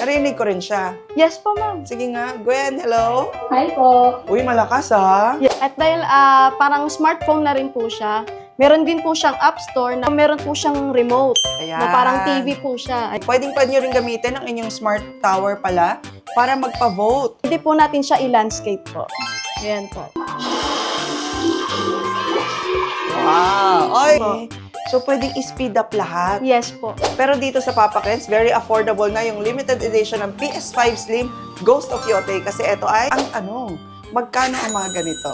Narinig ko rin siya. Yes po, ma'am. Sige nga, Gwen, hello? Hi po. Uy, malakas ha? At dahil parang smartphone na rin po siya, meron din po siyang app store na meron po siyang remote. Ayan. Na parang TV po siya. Pwede nyo rin gamitin ang inyong smart tower pala para magpa-vote. Pwede po natin siya i-landscape po. Ayan po. Wow! Oy! So, pwedeng i-speed up lahat. Yes po. Pero dito sa Papa Ken's, very affordable na yung limited edition ng PS5 Slim Ghost of Yote. Kasi ito ay ang tanong, magkano ang mga ganito?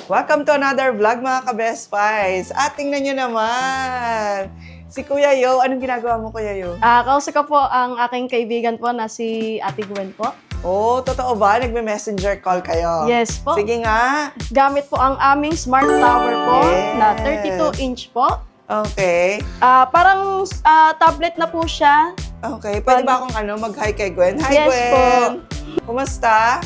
Welcome to another vlog mga ka-Best Pies. At tingnan nyo naman, si Kuya Yo. Anong ginagawa mo, Kuya Yo? Kausap ko po ang aking kaibigan po na si Ate Gwen po. Oh, totoo ba? Nagme-messenger call kayo? Yes po. Sige nga. Gamit po ang aming smart tower po Yes. na 32-inch po. Okay. Parang tablet na po siya. Okay. Pwede ba akong mag-hi kay Gwen? Hi, Yes Gwen! po. Kumusta?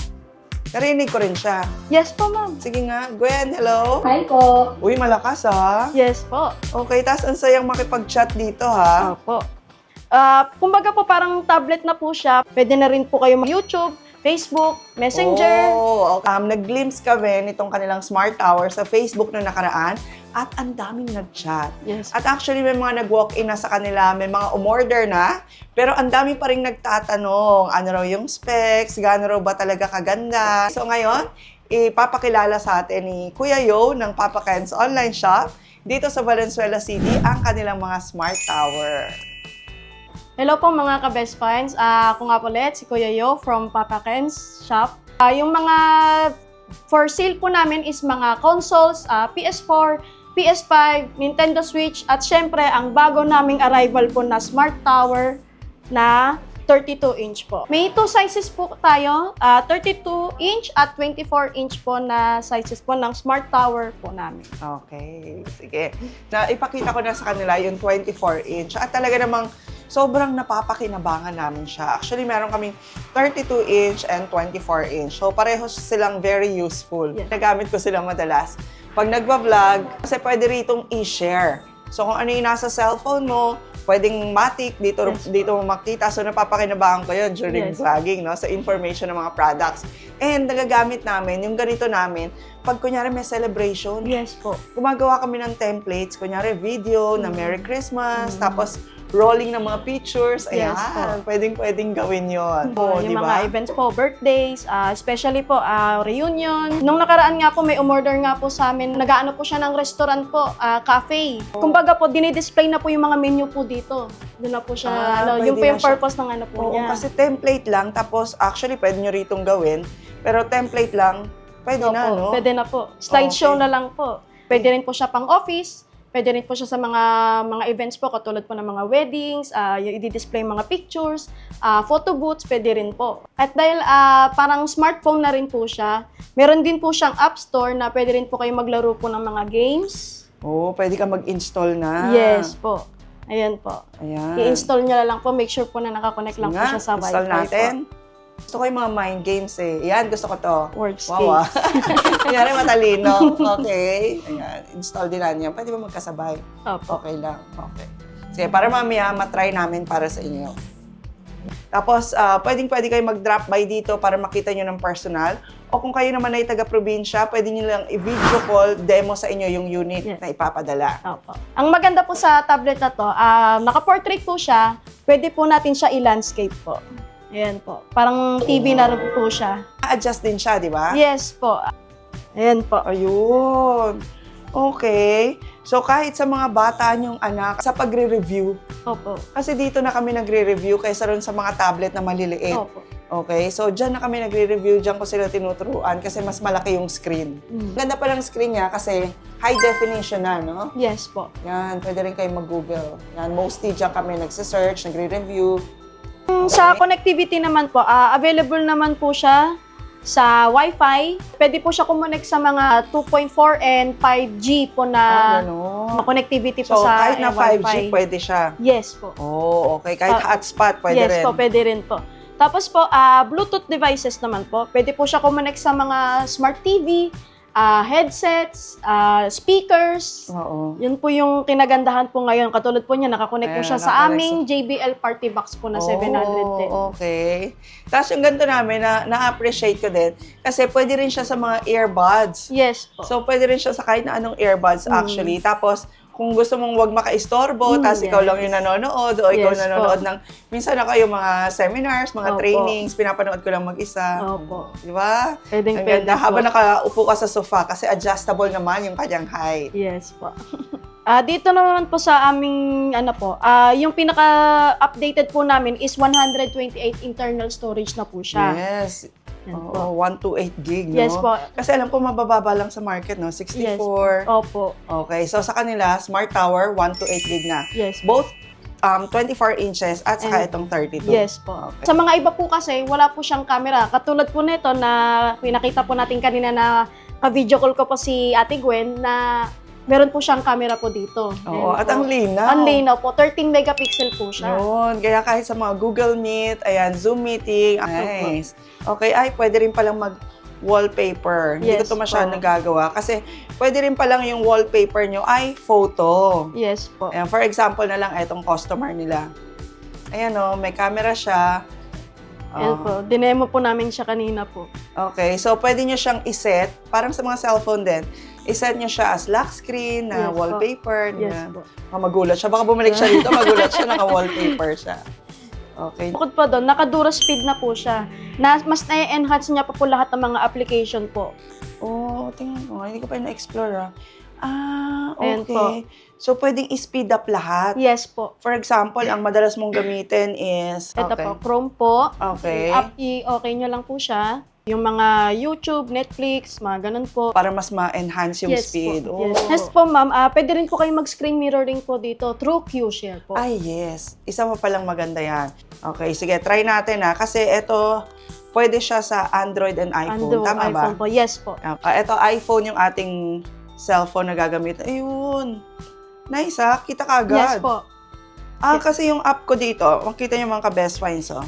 Narinig ko rin siya. Yes po, ma'am. Sige nga, Gwen, hello? Hi po. Uy, malakas ha? Yes po. Okay, tas ang sayang makipag-chat dito ha? Opo. Kumbaga po parang tablet na po siya. Pwede na rin po kayo mag-YouTube, Facebook, Messenger. Oh, okay. Nag-glimpse kami nitong kanilang smart tower sa Facebook noong nakaraan at ang daming nag-chat. Yes. At actually, may mga nag-walk-in na sa kanila, may mga umorder na, pero ang dami pa rin nagtatanong, ano raw yung specs, gaano raw ba talaga kaganda. So ngayon, ipapakilala sa atin ni Kuya Yo ng Papa Ken's online shop dito sa Valenzuela City ang kanilang mga smart tower. Hello po mga ka-best finds. Ako nga po ulit, si Kuya Yo from Papa Ken's shop. Yung mga for sale po namin is mga consoles, PS4, PS5, Nintendo Switch, at syempre ang bago naming arrival po na smart tower na 32-inch po. May two sizes po tayo, 32-inch at 24-inch po na sizes po ng smart tower po namin. Okay, sige. Ipakita ko na sa kanila yung 24-inch at talaga namang sobrang napapakinabangan namin siya. Actually, meron kaming 32-inch and 24-inch. So, pareho silang very useful. Yes. Nagamit ko sila madalas. Pag nagba-vlog, kasi pwede ritong i-share. So, kung ano yung nasa cellphone mo, pwedeng matik, dito mo makita. So, napapakinabangan ko yun during vlogging, no? Sa information ng mga products. And nagagamit namin, yung ganito namin, pag kunyari may celebration, Yes po. gumagawa kami ng templates, kunyari video na Merry Christmas, tapos rolling ng mga pictures, ayan, Yes po. pwedeng gawin yun. Yung mga events po, birthdays, especially po reunion. Nung nakaraan nga po, may umorder nga po sa amin. Nag-aano po siya ng restaurant po, cafe. Kumbaga po, dinidisplay na po yung mga menu po dito. Doon na po siya, yun po pwede yung na siya. purpose ng ano po Oo, niya. kasi template lang, tapos actually pwede nyo ritong gawin, pero template lang, pwede na, Opo, no? Pwede na po. Slideshow Okay. na lang po. Pwede rin po siya pang office. Pwede rin po siya sa mga events po, katulad po ng mga weddings, yung i-display mga pictures, photo booths, pwede rin po. At dahil parang smartphone na rin po siya, meron din po siyang app store na pwede rin po kayo maglaro po ng mga games. Oo, pwede ka mag-install na. Yes po. Ayan po. Ayan. I-install nyo na lang po. Make sure po na nakakonect lang po Nga, siya sa Wi-Fi install natin. po. Gusto ko yung mga mind games eh. Yan, gusto ko to. Words Wow, games. Kunyari matalino. Okay. Ayan, install din natin yan. Pwede ba magkasabay? Opo. Okay lang. Okay. Sige, para mamaya matry namin para sa inyo. Tapos, pwede kayo mag-drop by dito para makita nyo ng personal. O kung kayo naman ay taga-probinsya, pwede nyo lang i-video call, demo sa inyo yung unit na ipapadala. Opo. Ang maganda po sa tablet na to, naka-portrait po siya, pwede po natin siya i-landscape po. Ayan po. Parang TV na rin po siya. Adjust din siya, di ba? Yes po. Ayan po. Ayun. Okay. So, kahit sa mga bata nyong anak, sa pagre-review, Opo. kasi dito na kami nagre-review kaysa ron sa mga tablet na maliliit. Opo. Okay? So, dyan na kami nagre-review. Dyan ko sila tinuturuan kasi mas malaki yung screen. Ganda pa ng screen niya kasi high definition na, no? Yes po. Yan, pwede rin kayo mag-google. Yan, mostly dyan kami nagsisearch, nagre-review. Sa connectivity naman po, available naman po siya sa Wi-Fi. Pwede po siya kumonek sa mga 2.4 and 5G po na connectivity po So, sa kahit na 5G, pwede siya? Yes po. Oh, okay. Kahit hotspot, pwede rin? Yes po, pwede rin po. Tapos po, Bluetooth devices naman po. Pwede po siya kumonek sa mga smart TV, headsets, speakers. Oo. Yun po yung kinagandahan po ngayon. Katulad po niya, nakakonect po Ayan, siya sa nakakonect aming JBL party box po na 710. Oh, okay. Tapos yung ganito namin, na-appreciate ko din, kasi pwede rin siya sa mga earbuds. Yes po. So, pwede rin siya sa kahit na anong earbuds actually. Tapos, kung gusto mong wag makaistorbo, tapos ikaw lang yung nanonood, o ikaw Yes nanonood po. ng, minsan ako yung mga seminars, mga Opo. trainings, pinapanood ko lang mag-isa. Opo. Di ba? Pwedeng Ang pwede ganda. po. Habang nakaupo ka sa sofa, kasi adjustable naman yung kanyang height. Yes po. Dito naman po sa aming yung pinaka-updated po namin is 128 internal storage na po siya. Yes. Yan po. Oo, 128 gig, no? Yes po. Kasi alam ko mabababa lang sa market, no? 64. Yes po. Opo. Okay, so sa kanila, Smart Tower, 128 gig na. Yes po. Both 24 inches at saka And- itong 32. Yes po. Okay. Sa mga iba po kasi, wala po siyang camera. Katulad po nito na pinakita po natin kanina na ka-video call ko po si Ate Gwen na meron po siyang camera po dito. Oo, Ayan at po. ang linaw. Ang linaw po. 13 megapixel po siya. Yun, kaya kahit sa mga Google Meet, ayan, Zoom meeting, nice. Okay, ay, pwede rin palang mag-wallpaper. Hindi ko Yes ito masyadong po. nagagawa. Kasi pwede rin palang yung wallpaper nyo ay photo. Yes po. Ayan, for example na lang, itong customer nila. Ayan o, may camera siya. Ayan po. Dinemo po namin siya kanina po. Okay, so pwede nyo siyang iset, parang sa mga cellphone din, iset nyo siya as lock screen, na Yes po. wallpaper. Yes na, po. magulat siya. Baka bumalik siya dito, magulat siya, naka-wallpaper siya. Okay. Bukod pa doon, naka-Dura Speed na po siya. Mas na-enhance niya pa po lahat ng mga application po. Oh, tingnan ko nga. Hindi ko pa na-explore, ah. Ayan Okay. So, pwedeng i-speed up lahat. Yes po. For example, ang madalas mong gamitin is... Ito okay. po, Chrome po. Okay. Okay nyo lang po siya. Yung mga YouTube, Netflix, mga ganun po. Para mas ma-enhance yung Yes speed. po. Oh. Yes. Yes po, ma'am. Pwede rin po kayo mag-screen mirroring po dito through QShare po. Ay, yes. Isa pa palang maganda yan. Okay, sige. Try natin, ha. Kasi ito, pwede siya sa Android and iPhone. Tama ba? iPhone po. Yes po. Ito, iPhone yung ating cellphone na gagamit. Ayun. Nice, ha? Kita ka agad. Yes po. Kasi yung app ko dito, makita niyo mga ka-best finds, oh.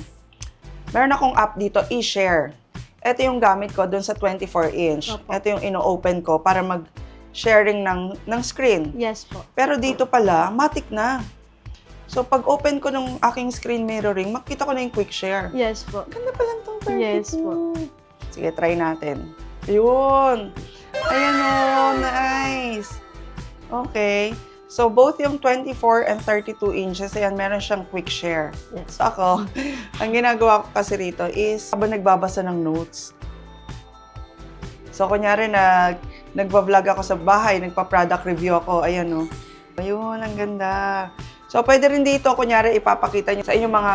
Meron akong app dito, eShare. Ito yung gamit ko dun sa 24-inch. Opo. Ito yung ino-open ko para mag-sharing ng screen. Yes po. Pero dito pala, matik na. So, pag open ko ng aking screen mirroring, makita ko na yung quick share. Yes po. Ganda pala itong 32. Yes po. Sige, try natin. Yun. Ayan o, nice. Okay. So, both yung 24 and 32 inches, ayan, meron siyang quick share. Yes. So, ako, ang ginagawa ko kasi rito is, habang nagbabasa ng notes. So, kunyari, nagba-vlog ako sa bahay, nagpa-product review ako, ayan o. Ayun, ang ganda. So, pwede rin dito, kunyari, ipapakita nyo sa inyong mga,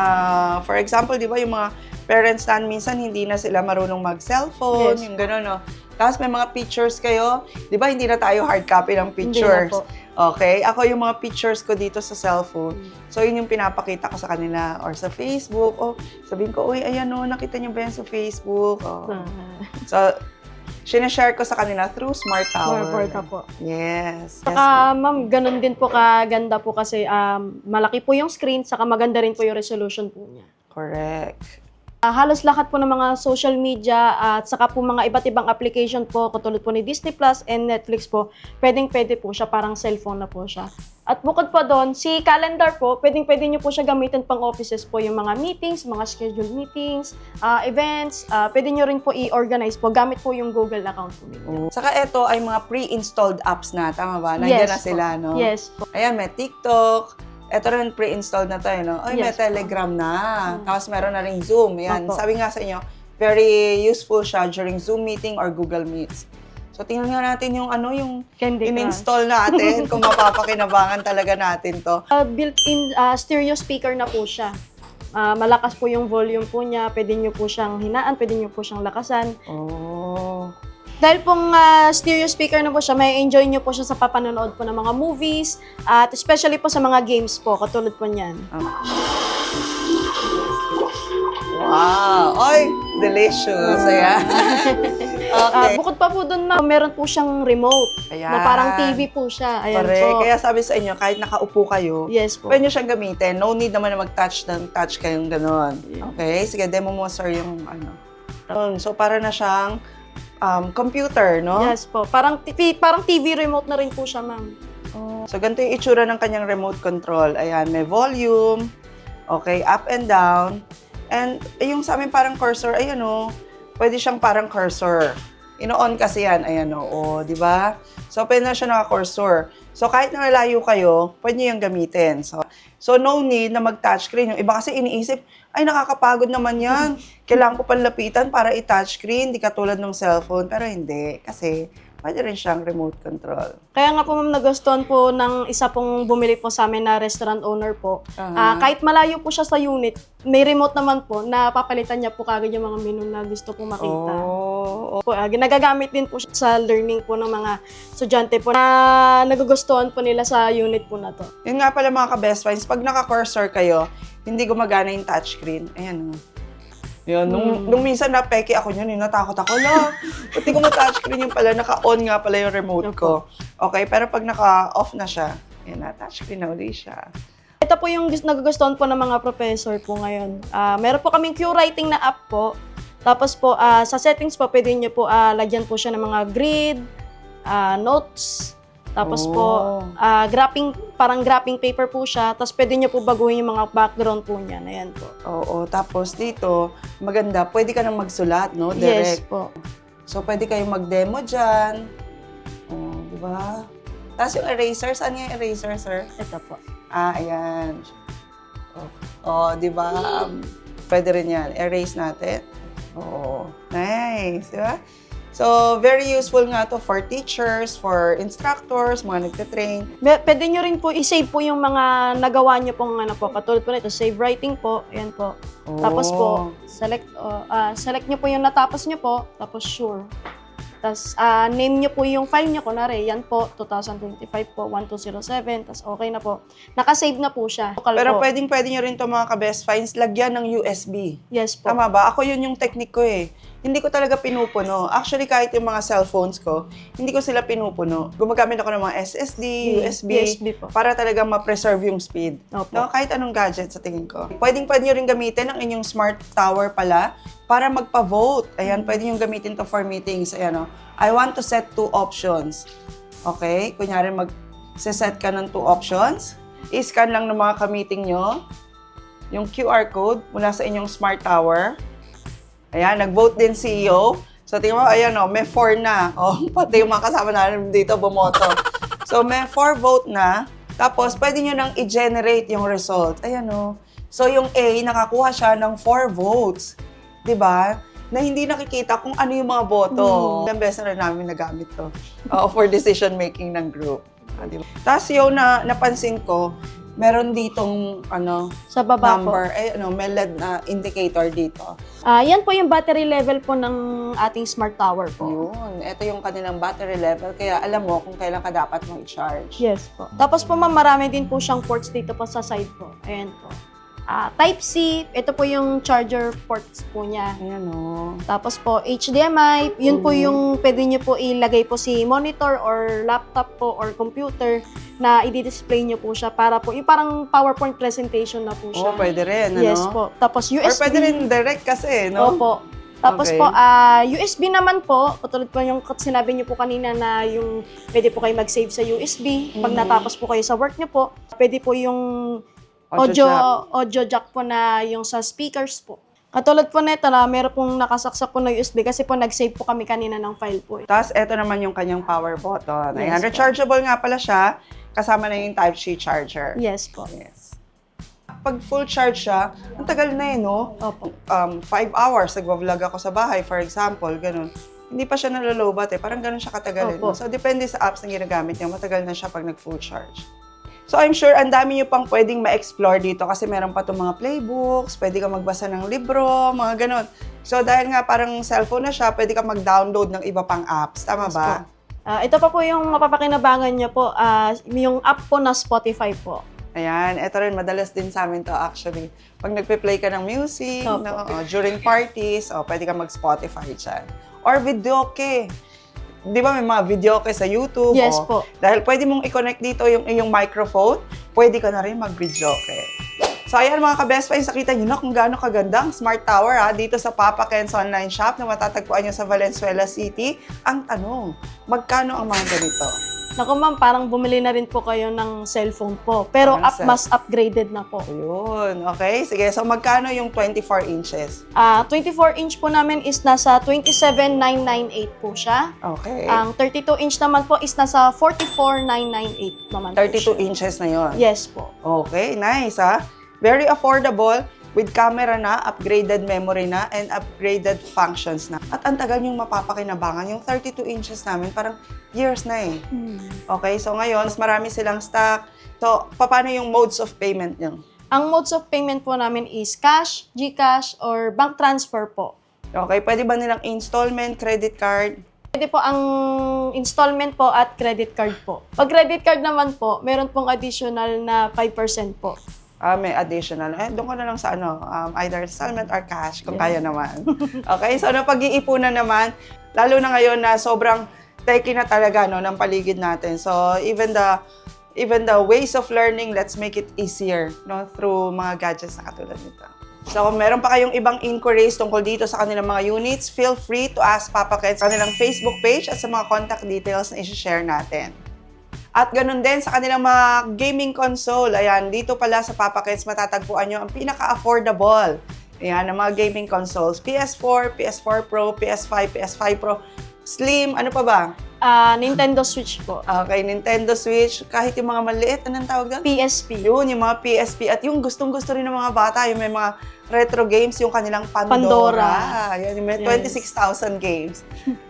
for example, di ba, yung mga parents na minsan hindi na sila marunong mag-cellphone, Yes. yung gano'n, no? Tapos may mga pictures kayo, di ba, hindi na tayo hard copy ng pictures. Hindi na po. Okay? Ako yung mga pictures ko dito sa cellphone. So, yun yung pinapakita ko sa kanila. Or sa Facebook. O, sabihin ko, uy, ayan o, nakita niyo ba yan sa Facebook? O. So, sinashare ko sa kanila through Smart Tower. Porta po. Yes. Saka, ma'am, ganun din po kaganda po kasi malaki po yung screen, saka maganda rin po yung resolution po niya. Correct. Halos lahat po ng mga social media at saka po mga iba't ibang application po, katulad po ni Disney Plus and Netflix po, pwedeng-pwede po siya, parang cellphone na po siya. At bukod pa doon, si calendar po, pwedeng-pwede nyo po siya gamitin pang offices po, yung mga meetings, mga scheduled meetings, events, pwede nyo rin po i-organize po, gamit po yung Google account po ninyo. Saka ito ay mga pre-installed apps na, tama ba? Nandiyan na po. sila, no? Yes po. Ayan, may TikTok. Ito rin pre-installed na tayo, no? Ay, may Yes po. Telegram na. Tapos meron na rin Zoom. Ayan, Opo. sabi nga sa inyo, very useful siya during Zoom meeting or Google Meets. So, tingnan nga natin yung yung Candy Crush. in-install natin kung mapapakinabangan talaga natin to. Built-in stereo speaker na po siya. Malakas po yung volume po niya, pwede nyo po siyang hinaan, pwede nyo po siyang lakasan. Oh. Dahil pong stereo speaker na po siya, may enjoy nyo po siya sa papanonood po ng mga movies, at especially po sa mga games po, katulad po niyan. Wow! Oy, delicious. Ayan. Okay. Bukod pa po doon, ma'am, meron po siyang remote, Ayan. na parang TV po siya. Ayan Correct. po. Kaya sabi sa inyo, kahit nakaupo kayo, Yes po. pwede nyo siyang gamitin. No need naman na mag-touch kayong gano'n. Okay? Sige, demo mo, sir, yung So, para na siyang computer, no? Yes po. Parang TV remote na rin po siya, ma'am. So, ganito yung itsura ng kanyang remote control. Ayan, may volume, okay, up and down. And yung sa amin parang cursor, ayan o, pwede siyang parang cursor. Ino-on kasi yan, ayan o, di ba? So, pwede na siya naka-cursor. So, kahit na malayo kayo, pwede nyo yung gamitin. So, no need na mag-touchscreen. Yung iba kasi iniisip, ay, nakakapagod naman yan. Kailangan ko panlapitan para i-touchscreen, di katulad ng cellphone. Pero hindi, kasi pwede rin siyang remote control. Kaya nga po, ma'am, nagustuhan po ng isa pong bumili po sa amin na restaurant owner po. Kahit malayo po siya sa unit, may remote naman po na papalitan niya po kagad yung mga menu na gusto pong makita. Po, nagagamit din po siya sa learning po ng mga estudyante po na nagugustuhan po nila sa unit po na to. Yun nga pala mga ka-best friends, pag naka-cursor kayo, hindi gumagana yung touchscreen. Ayan o. Yun, nung minsan napeke ako yun, natakot ako, pati ko ma-touchscreen yung pala, naka-on nga pala yung remote ko. Okay, pero pag naka-off na siya, yun na, touchscreen na uli siya. Ito po yung nagugustuhan po ng mga professor po ngayon. Meron po kaming Q-Writing na app po. Tapos po, sa settings po, pwede nyo po lagyan po siya ng mga grid, notes, tapos po, parang graphing paper po siya. Tapos pwede nyo po baguhin yung mga background po niyan. Ayan po. Oo, tapos dito, maganda, pwede ka nang magsulat, no? Direct. Yes po. So, pwede kayong mag-demo dyan. Oh, di ba? Tapos yung eraser, saan yung eraser, sir? Ito po. Ayan. Oh, di ba? Pwede rin yan. Erase natin. Oo. Nice, di ba? So, very useful nga to for teachers, for instructors, mga nagtitrain. Pwede nyo rin po i-save po yung mga nagawa nyo pong ano po. Katulad po nito, save writing po. Ayan po. Tapos po, select nyo po yung natapos nyo po. Tapos sure. Tapos name nyo po yung file nyo. Kunwari, yan po, 2025 po, 1207. Tapos okay na po. Nakasave na po siya. Pero po. pwede nyo rin to mga ka-best finds, lagyan ng USB. Yes po. Tama ba? Ako yun yung technique ko eh. Hindi ko talaga pinupuno. Actually, kahit yung mga cellphones ko, hindi ko sila pinupuno. Gumagamit ako ng mga SSD, USB po. para talagang ma-preserve yung speed. Opo. No, kahit anong gadget sa tingin ko. Pwede nyo rin gamitin ang inyong smart tower pala para magpa-vote. Ayan, pwede nyo gamitin to for meetings. Ayan, I want to set 2 options. Okay? Kunyari, mag-set ka ng 2 options. I-scan lang ng mga ka-meeting nyo yung QR code mula sa inyong smart tower. Ayan, nag-vote din CEO. So, tingnan mo, ayan may 4 na. Pati yung mga kasama natin dito bumoto. So, may 4 vote na. Tapos, pwede nyo nang i-generate yung result. Ayan So, yung A, nakakuha siya ng 4 votes. Diba? Na hindi nakikita kung ano yung mga boto. Ilang beses na rin namin nagamit to for decision-making ng group. Diba? Tapos, yung napansin ko, meron ditong sa baba number, po. may LED na indicator dito. Yan po yung battery level po ng ating smart tower po. Yun. Ito yung kanilang battery level. Kaya alam mo kung kailan ka dapat mong i-charge. Yes po. Tapos po ma'am, marami din po siyang ports dito po sa side po. Ayan po. Type-C, ito po yung charger ports po niya. Ayan Tapos po, HDMI, yun po yung pwede nyo po ilagay po si monitor or laptop po or computer na i-display nyo po siya para po, yung parang PowerPoint presentation na po siya. Pwede rin, Yes po. Tapos USB. Or pwede rin direct kasi, no? Opo. Tapos Okay. po, USB naman po, katulad po yung sinabi niyo po kanina na yung pwede po kayo mag-save sa USB. Pag natapos po kayo sa work niyo po, pwede po yung audio jack po na yung sa speakers po. Katulad po nito na meron pong nakasaksak po na USB kasi po nag-save po kami kanina ng file po. Tapos, eto naman yung kanyang power button. Ayan, Yes po. rechargeable nga pala siya. Kasama na yung Type-C charger. Yes po. Yes. Pag full charge siya, ang tagal na no? Opo. 5 hours, nagwa-vlog ako sa bahay, for example, ganun. Hindi pa siya nalolobat Parang ganun siya katagal. Opo. So, depende sa apps na ginagamit niya, matagal na siya pag nag-full charge. So, I'm sure ang dami niyo pang pwedeng ma-explore dito kasi meron pa itong mga playbooks, pwede ka magbasa ng libro, mga ganun. So, dahil nga parang cellphone na siya, pwede ka mag-download ng iba pang apps. Tama ba? Ito pa po yung mapapakinabangan niyo po, yung app po na Spotify po. Ayan, ito rin, madalas din sa amin to actually. Pag nagpe-play ka ng music, Opo. during parties, pwede ka mag-Spotify dyan. Or videoke. Di ba may mga videoke sa YouTube? Yes po. Dahil pwede mong i-connect dito yung iyong microphone, pwede ka na rin mag-videoke. So ayan mga ka-best friends, nakita nyo na kung gaano kaganda ang Smart Tower dito sa Papa Ken's online shop na matatagpuan nyo sa Valenzuela City. Ang tanong, magkano ang mga ganito? Naku ma'am, parang bumili na rin po kayo ng cellphone po. Pero mas upgraded na po. Ayun, okay. Sige, so magkano yung 24 inches? 24 inch po namin is nasa 27,998 po siya. Okay. Ang 32 inch naman po is nasa 44,998 naman po 32 siya. inches na yon. Yes po. Okay, nice Very affordable with camera na, upgraded memory na, and upgraded functions na. At ang tagal yung mapapakinabangan. Yung 32 inches namin, parang years na eh. Okay, so ngayon, mas marami silang stock. So, paano yung modes of payment nyo? Ang modes of payment po namin is cash, GCash, or bank transfer po. Okay, pwede ba nilang installment, credit card? Pwede po ang installment po at credit card po. Pag credit card naman po, meron pong additional na 5% po. May additional. Doon ko na lang sa either installment or cash, kung kaya naman. Okay, so napag-iipunan naman, lalo na ngayon na sobrang techy na talaga ng paligid natin. So, even the ways of learning, let's make it easier through mga gadgets na katulad nito. So, kung meron pa kayong ibang inquiries tungkol dito sa kanilang mga units, feel free to ask Papa Ken sa kanilang Facebook page at sa mga contact details na i-share natin. At ganun din sa kanilang mga gaming console. Ayan, dito pala sa Papa Ken's matatagpuan nyo ang pinaka-affordable. Ayan, ang mga gaming consoles. PS4, PS4 Pro, PS5, PS5 Pro, Slim, ano pa ba? Nintendo Switch po. Okay, Nintendo Switch. Kahit yung mga maliit, anong tawag doon? PSP. Yun, yung mga PSP. At yung gustong-gusto rin ng mga bata, yung may mga retro games, yung kanilang Pandora. Yan, yung may 26,000 games.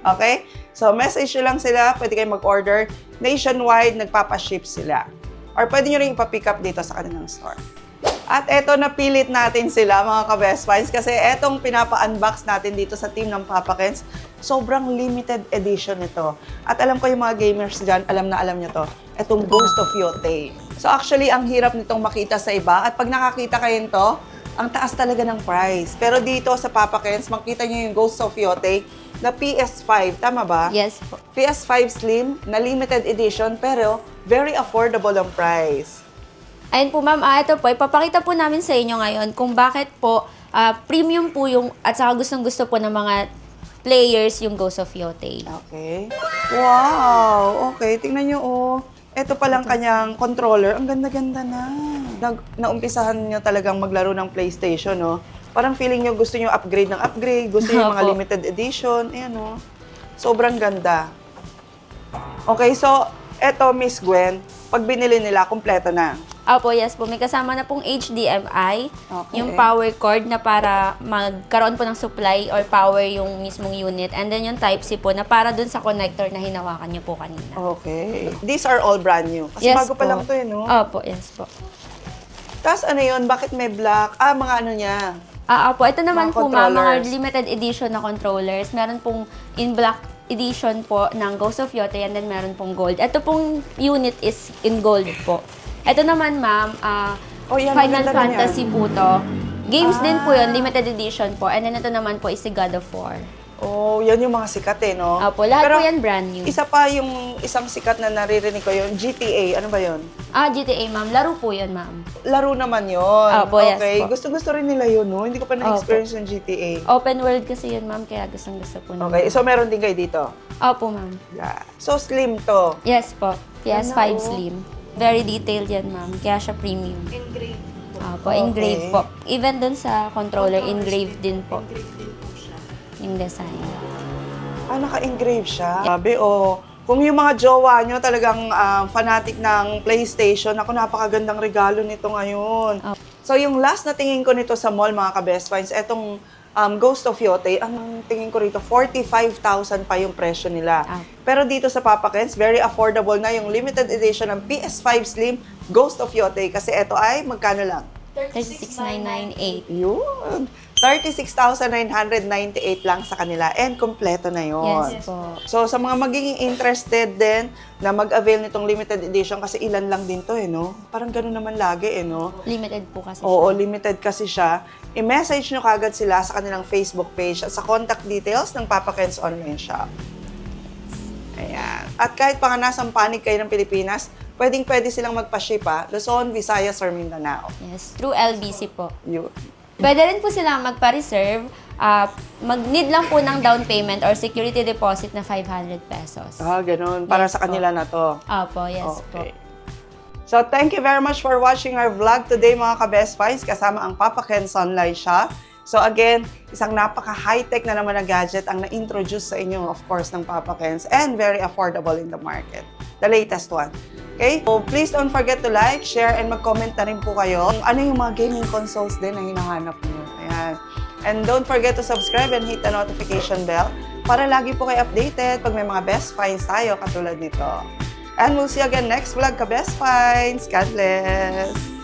Okay? So, message nyo lang sila. Pwede kayo mag-order. Nationwide, nagpapaship sila. Or pwede nyo rin ipapick up dito sa kanilang store. At eto, napilit natin sila, mga ka-best finds, kasi etong pinapa-unbox natin dito sa team ng Papa Ken's, sobrang limited edition ito. At alam ko yung mga gamers dyan, alam nyo to, etong Ghost of Yotei. So actually, ang hirap nitong makita sa iba. At pag nakakita kayo nito, ang taas talaga ng price. Pero dito sa Papa Ken's, makita nyo yung Ghost of Yotei na PS5. Tama ba? Yes po. PS5 Slim na limited edition, pero very affordable ang price. Ayun po ma'am, ito po, ipapakita po namin sa inyo ngayon kung bakit po premium po yung at saka gustong-gusto po ng mga players yung Ghost of Yotei. Okay. Wow! Okay, tingnan nyo, oh. Ito palang kanyang controller. Ang ganda-ganda na. Naumpisahan nyo talagang maglaro ng PlayStation, no? Parang feeling nyo gusto nyo upgrade ng upgrade, gusto nyo mga limited edition. Ayan, no? Sobrang ganda. Okay, so, eto, Miss Gwen, pag binili nila, kumpleto na. Opo, yes po. May kasama na pong HDMI, Okay. yung power cord na para magkaroon po ng supply or power yung mismong unit. And then yung Type-C po na para dun sa connector na hinawakan niyo po kanina. Okay. These are all brand new. Kasi Yes bago pa po. lang to, eh, no? Opo, yes po. Tapos ano yun? Bakit may black? Mga ano niya. Opo, ito naman Mga po ma'am, mga controllers. limited edition na controllers. Meron pong in black edition po ng Ghost of Yotei and then meron pong gold. Ito pong unit is in gold po. Ito naman ma'am, Yan, Final maganda na Fantasy yan. po to. Games din po yun, limited edition po. And then ito naman po is si God of War. Oh, yan yung mga sikat, eh, no? Opo, lahat Pero po yan brand new. isa pa yung isang sikat na naririnig ko yun, GTA. Ano ba yun? GTA ma'am, laro po yun ma'am. Laro naman yun. Opo, yes Okay. po. Gusto-gusto rin nila yun, no? Hindi ko pa na-experience yung GTA. Open world kasi yun ma'am, kaya gustong-gusto po naman. Okay, so meron din kayo dito. Opo ma'am. Yeah. So, slim to. Yes po, PS5 Ano, oh. Slim. Very detailed yan ma'am, kaya siya premium. Engraved po. Opo, engraved Okay. po. Even dun sa controller, engraved din po yung design. Naka-engrave siya. Sabi, kung yung mga jowa nyo talagang fanatic ng PlayStation, ako, napakagandang regalo nito ngayon. So, yung last na tingin ko nito sa mall, mga ka-best finds, etong Ghost of Yotei, ang tingin ko rito, 45,000 pa yung presyo nila. Pero dito sa Papa Ken's, very affordable na yung limited edition ng PS5 Slim Ghost of Yotei. Kasi ito ay, magkano lang? 36,998. Yun. 36,998 lang sa kanila and kompleto na yun. Yes po. So, sa mga magiging interested din na mag-avail nitong limited edition, kasi ilan lang din to, no? Parang gano'n naman lagi, no? Limited po kasi Oo, siya. limited kasi siya. I-message nyo kagad sila sa kanilang Facebook page at sa contact details ng Papa Ken's online shop. Ayan. At kahit pa nga nasang panig kayo ng Pilipinas, pwedeng-pwede silang magpa-ship Luzon, Visayas, or Mindanao. Yes, through LBC po. Yun. Pwede rin po silang magpa-reserve. Mag-need lang po ng down payment or security deposit na 500 pesos. Ganun. Para Yes sa po. kanila na to. Opo, yes po. Okay. So, thank you very much for watching our vlog today, mga ka-Best Finds, kasama ang Papa Ken's online shop. So, again, isang napaka-high-tech na naman na gadget ang na-introduce sa inyo, of course, ng Papa Ken's and very affordable in the market. The latest one. Okay? So, please don't forget to like, share, and mag-comment na rin po kayo kung ano yung mga gaming consoles din na hinahanap nyo. Ayan. And don't forget to subscribe and hit the notification bell para lagi po kayo updated pag may mga best finds tayo katulad nito. And we'll see you again next vlog, ka-Best Finds. God bless!